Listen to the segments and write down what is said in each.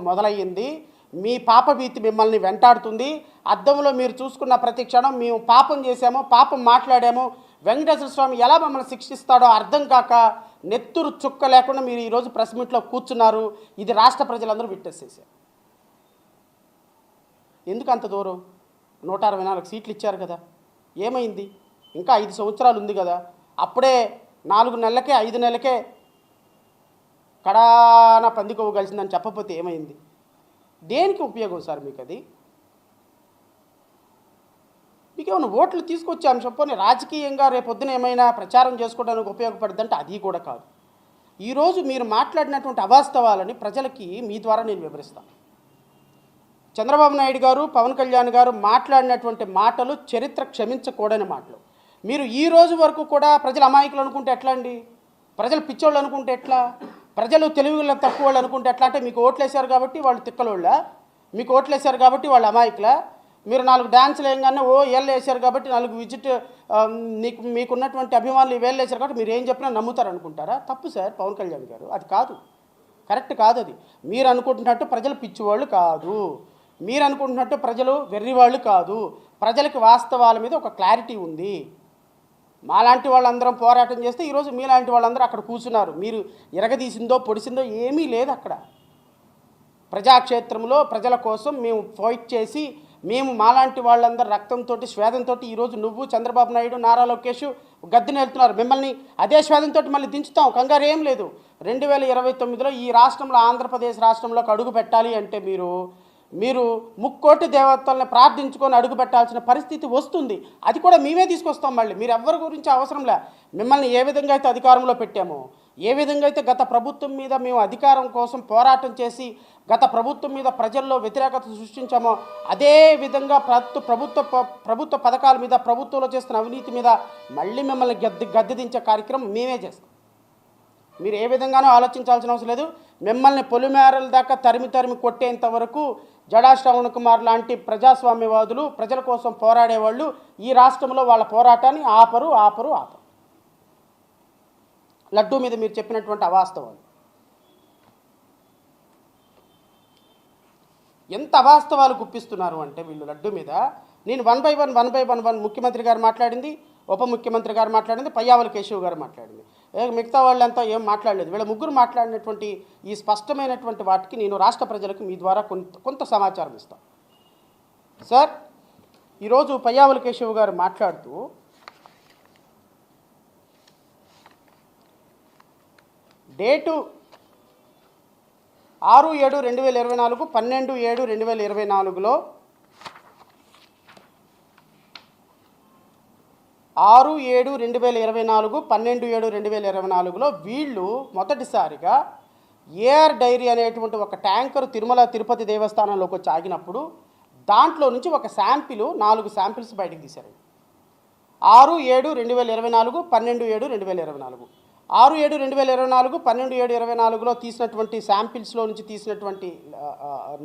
మొదలయ్యింది. మీ పాపభీతి మిమ్మల్ని వెంటాడుతుంది. అద్దంలో మీరు చూసుకున్న ప్రతి క్షణం మేము పాపం చేశామో, పాపం మాట్లాడామో, వెంకటేశ్వర స్వామి ఎలా మమ్మల్ని శిక్షిస్తాడో అర్థం కాక నెత్తురు చుక్క లేకుండా మీరు ఈరోజు ప్రెస్ మీట్లో కూర్చున్నారు. ఇది రాష్ట్ర ప్రజలందరూ విట్నెస్ చేశారు. ఎందుకు అంత దూరం? 164 సీట్లు ఇచ్చారు కదా, ఏమైంది? ఇంకా 5 సంవత్సరాలు ఉంది కదా. అప్పుడే 4 నెలలకే 5 నెలలకే కడాన పందికొవ్వు కలిసిందని చెప్పకపోతే ఏమైంది? దేనికి ఉపయోగం సార్ మీకు? అది మీకు ఏమైనా ఓట్లు తీసుకొచ్చే అంశం, పోనీ రాజకీయంగా రేపొద్దున ఏమైనా ప్రచారం చేసుకోవడానికి ఉపయోగపడుతుందంటే అది కూడా కాదు. ఈరోజు మీరు మాట్లాడినటువంటి అవాస్తవాలని ప్రజలకి మీ ద్వారా నేను వివరిస్తాను. చంద్రబాబు నాయుడు గారు, పవన్ కళ్యాణ్ గారు మాట్లాడినటువంటి మాటలు చరిత్ర క్షమించకూడని మాటలు. మీరు ఈ రోజు వరకు కూడా ప్రజలు అమాయకులు అనుకుంటే ఎట్లా అండి? ప్రజలు పిచ్చోళ్ళు అనుకుంటే ఎట్లా? ప్రజలు తెలివిలో తక్కువ వాళ్ళు అనుకుంటే ఎట్లా? అంటే మీకు ఓట్లు వేశారు కాబట్టి వాళ్ళు తిక్కలోళ్ళ, మీకు ఓట్లు వేశారు కాబట్టి వాళ్ళు అమాయకుల, మీరు 4 డ్యాన్సులు వేయగానే ఏళ్ళు వేశారు కాబట్టి 4 విజిట్ మీకున్నటువంటి అభిమానులు వేళ్ళు వేశారు కాబట్టి మీరు ఏం చెప్పినా నమ్ముతారు అనుకుంటారా? తప్పు సార్ పవన్ కళ్యాణ్ గారు, అది కాదు, కరెక్ట్ కాదు. అది మీరు అనుకుంటున్నట్టు ప్రజలు పిచ్చివాళ్ళు కాదు, మీరు అనుకుంటున్నట్టు ప్రజలు వెర్రివాళ్ళు కాదు. ప్రజలకు వాస్తవాల మీద ఒక క్లారిటీ ఉంది. మాలాంటి వాళ్ళందరం పోరాటం చేస్తే ఈరోజు మీలాంటి వాళ్ళందరూ అక్కడ కూర్చున్నారు. మీరు ఇరగదీసిందో పొడిసిందో ఏమీ లేదు. అక్కడ ప్రజాక్షేత్రంలో ప్రజల కోసం మేము ఫైట్ చేసి మేము మాలాంటి వాళ్ళందరూ రక్తంతో స్వేదంతో ఈరోజు నువ్వు, చంద్రబాబు నాయుడు, నారా లోకేష్ గద్దెని వెళ్తున్నారు. మిమ్మల్ని అదే స్వేదంతో మళ్ళీ దించుతాం, కంగారు ఏం లేదు. 2029లో ఈ రాష్ట్రంలో, ఆంధ్రప్రదేశ్ రాష్ట్రంలోకి అడుగు పెట్టాలి అంటే మీరు ముక్కోటి దేవతల్ని ప్రార్థించుకొని అడుగు పెట్టాల్సిన పరిస్థితి వస్తుంది. అది కూడా మేమే తీసుకొస్తాం. మళ్ళీ మీరు ఎవరి గురించి అవసరంలే. మిమ్మల్ని ఏ విధంగా అయితే అధికారంలో పెట్టామో, ఏ విధంగా అయితే గత ప్రభుత్వం మీద మేము అధికారం కోసం పోరాటం చేసి గత ప్రభుత్వం మీద ప్రజల్లో వ్యతిరేకత సృష్టించామో, అదే విధంగా ప్రభుత్వ పథకాల మీద, ప్రభుత్వంలో చేస్తున్న అవినీతి మీద మళ్ళీ మిమ్మల్ని గద్దెదించే కార్యక్రమం మేమే చేస్తాం. మీరు ఏ విధంగానూ ఆలోచించాల్సిన అవసరం లేదు. మిమ్మల్ని పొలిమేరల దాకా తరిమి కొట్టేంత వరకు జడా శ్రవణ్ కుమార్ లాంటి ప్రజాస్వామ్యవాదులు, ప్రజల కోసం పోరాడేవాళ్ళు ఈ రాష్ట్రంలో వాళ్ళ పోరాటాన్ని ఆపరు. లడ్డూ మీద మీరు చెప్పినటువంటి అవాస్తవాలు, ఎంత అవాస్తవాలు గుప్పిస్తున్నారు అంటే వీళ్ళు లడ్డూ మీద. నేను 1 by 1 ముఖ్యమంత్రి గారు మాట్లాడింది, ఉప ముఖ్యమంత్రి గారు మాట్లాడింది, పయ్యావుల కేశవ్ గారు మాట్లాడింది, మిగతా వాళ్ళంతా ఏం మాట్లాడలేదు. వీళ్ళ ముగ్గురు మాట్లాడినటువంటి ఈ స్పష్టమైనటువంటి వాటికి నేను రాష్ట్ర ప్రజలకు మీ ద్వారా కొంత సమాచారం ఇస్తాను. సార్, ఈరోజు పయ్యావుల కేశవ్ గారు మాట్లాడుతూ డేటు 6/7/2024, 12/7/2024లో 6/7/2024, 12/7/2024లో వీళ్ళు మొదటిసారిగా ఏఆర్ డైరీ అనేటువంటి ఒక ట్యాంకర్ తిరుమల తిరుపతి దేవస్థానంలోకి వచ్చి ఆగినప్పుడు దాంట్లో నుంచి ఒక శాంపిల్, 4 శాంపిల్స్ బయటకు తీశారు. 6/7/2024, 12/7/2024, 6/7/2024, 12/7/2024లో తీసినటువంటి శాంపిల్స్లో నుంచి తీసినటువంటి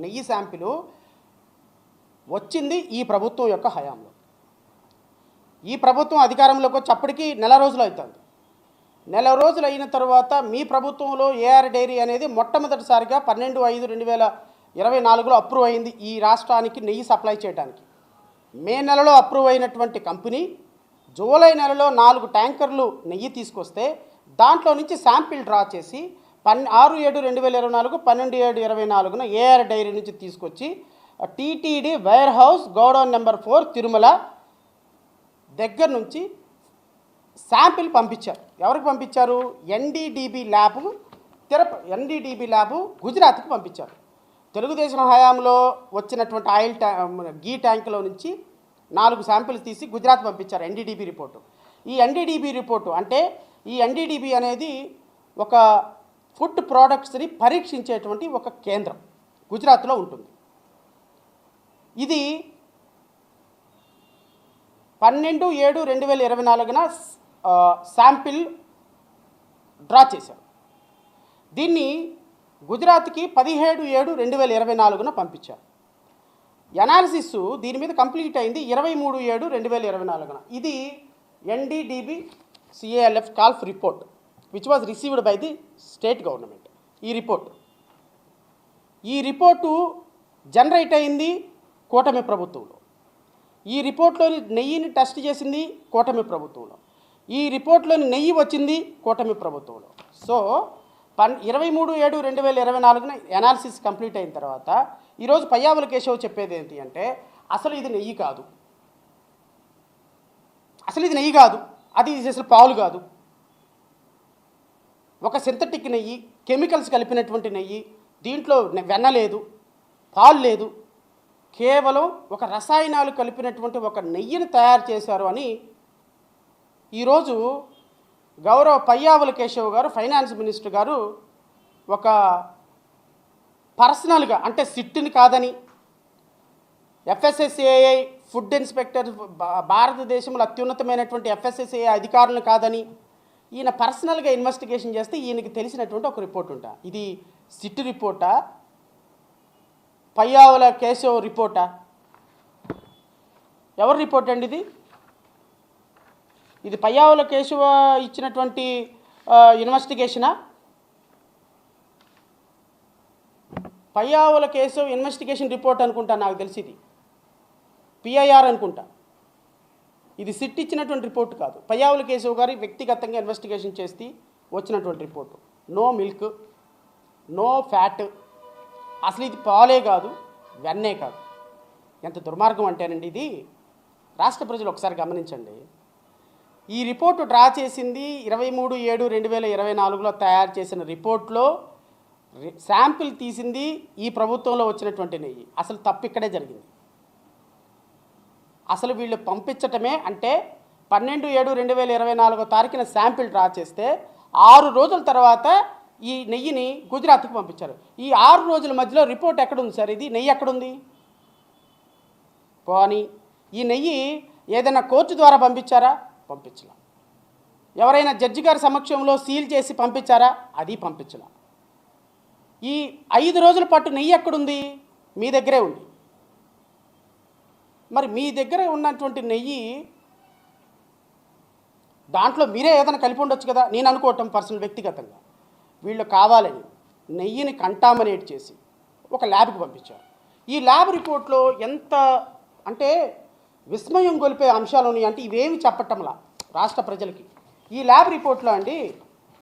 నెయ్యి శాంపిల్ వచ్చింది ఈ ప్రభుత్వం యొక్క హయాంలో. ఈ ప్రభుత్వం అధికారంలోకి వచ్చి అప్పటికి నెల రోజులు అవుతుంది. నెల రోజులు అయిన తర్వాత మీ ప్రభుత్వంలో ఏఆర్ డైరీ అనేది మొట్టమొదటిసారిగా 12/5/2024లో అప్రూవ్ అయింది ఈ రాష్ట్రానికి నెయ్యి సప్లై చేయడానికి. మే నెలలో అప్రూవ్ అయినటువంటి కంపెనీ జూలై నెలలో 4 ట్యాంకర్లు నెయ్యి తీసుకొస్తే దాంట్లో నుంచి శాంపిల్ డ్రా చేసి 6/7/2024, 12/7/2024 ఏఆర్ డైరీ నుంచి తీసుకొచ్చి TTD warehouse godown number 4 Tirumala దగ్గర నుంచి శాంపిల్ పంపించారు. ఎవరికి పంపించారు? ఎన్డీడీబీ ల్యాబ్ గుజరాత్కి పంపించారు. తెలుగుదేశం హయాంలో వచ్చినటువంటి గీ ట్యాంకులో నుంచి 4 శాంపిల్స్ తీసి గుజరాత్ పంపించారు. NDDB report. ఈ ఎన్డీడీబీ రిపోర్టు అంటే ఈ ఎన్డీడీబీ అనేది ఒక ఫుడ్ ప్రోడక్ట్స్ని పరీక్షించేటువంటి ఒక కేంద్రం గుజరాత్లో ఉంటుంది. ఇది 12/7/2024 శాంపిల్ డ్రా చేశారు. దీన్ని గుజరాత్కి 17/7/2024 పంపించారు. ఎనాలిసిస్ దీని మీద కంప్లీట్ అయింది 23/7/2024. ఇది NDDB CALF CALF report which was received by the state government. ఈ రిపోర్ట్ ఈ రిపోర్టు జనరేట్ అయింది కూటమి ప్రభుత్వంలో. ఈ రిపోర్ట్లోని నెయ్యిని టెస్ట్ చేసింది కూటమి ప్రభుత్వంలో. ఈ రిపోర్ట్లోని నెయ్యి వచ్చింది కూటమి ప్రభుత్వంలో. సో 23/7/2024 ఎనాలిసిస్ కంప్లీట్ అయిన తర్వాత ఈరోజు పయ్యావుల కేశవ్ చెప్పేది ఏంటి అంటే అసలు ఇది నెయ్యి కాదు, అది అసలు పాలు కాదు, ఒక సింథటిక్ నెయ్యి, కెమికల్స్ కలిపినటువంటి నెయ్యి, దీంట్లో వెన్న లేదు, పాలు లేదు, కేవలం ఒక రసాయనాలు కలిపినటువంటి ఒక నెయ్యిని తయారు చేశారు అని ఈరోజు గౌరవ పయ్యావుల కేశవ్ గారు, ఫైనాన్స్ మినిస్టర్ గారు ఒక పర్సనల్గా, అంటే సిట్ని కాదని, FSSAI ఫుడ్ ఇన్స్పెక్టర్ భారతదేశంలో అత్యున్నతమైనటువంటి FSSAI అధికారులను కాదని ఈయన పర్సనల్గా ఇన్వెస్టిగేషన్ చేస్తే ఈయనకి తెలిసినటువంటి ఒక రిపోర్ట్ ఉంటా. ఇది సిట్ రిపోర్టా, పయ్యావుల కేశవ్ రిపోర్టా? ఎవరి రిపోర్ట్ అండి ఇది? ఇది పయ్యావుల కేశవ ఇచ్చినటువంటి ఇన్వెస్టిగేషనా? పయ్యావుల కేశవ్ ఇన్వెస్టిగేషన్ రిపోర్ట్ అనుకుంటా, నాకు తెలిసి ఇది PIR అనుకుంటా. ఇది సిట్ ఇచ్చినటువంటి రిపోర్ట్ కాదు, పయ్యావుల కేశవ్ గారి వ్యక్తిగతంగా ఇన్వెస్టిగేషన్ చేసి వచ్చినటువంటి report. No milk, no fat, అసలు ఇది పాలే కాదు, వెన్నే కాదు. ఎంత దుర్మార్గం అంటేనండి ఇది. రాష్ట్ర ప్రజలు ఒకసారి గమనించండి. ఈ రిపోర్టు డ్రా చేసింది 23/7/2024లో తయారు చేసిన రిపోర్ట్లో శాంపిల్ తీసింది ఈ ప్రభుత్వంలో వచ్చినటువంటి నెయ్యి. అసలు తప్పు ఇక్కడే జరిగింది. అసలు వీళ్ళు పంపించటమే అంటే 12/7/2024 తారీఖున శాంపిల్ డ్రా చేస్తే 6 రోజుల తర్వాత ఈ నెయ్యిని గుజరాత్కి పంపించారు. ఈ 6 రోజుల మధ్యలో రిపోర్ట్ ఎక్కడుంది సార్? ఇది నెయ్యి ఎక్కడుంది? పోనీ ఈ నెయ్యి ఏదైనా కోర్టు ద్వారా పంపించారా? పంపించలా. ఎవరైనా జడ్జి గారి సమక్షంలో సీల్ చేసి పంపించారా? అది పంపించలా. ఈ 5 రోజుల పాటు నెయ్యి ఎక్కడుంది? మీ దగ్గరే ఉంది. మరి మీ దగ్గర ఉన్నటువంటి నెయ్యి దాంట్లో మీరే ఏదైనా కలిపి ఉండొచ్చు కదా, నేను అనుకోవటం పర్సనల్ వ్యక్తిగతంగా. వీళ్ళు కావాలని నెయ్యిని కంటామినేట్ చేసి ఒక ల్యాబ్కి పంపించారు. ఈ ల్యాబ్ రిపోర్ట్లో ఎంత అంటే విస్మయం గొలిపే అంశాలు ఉన్నాయి. అంటే ఇవేమి చెప్పటంలా రాష్ట్ర ప్రజలకి. ఈ ల్యాబ్ రిపోర్ట్లో అండి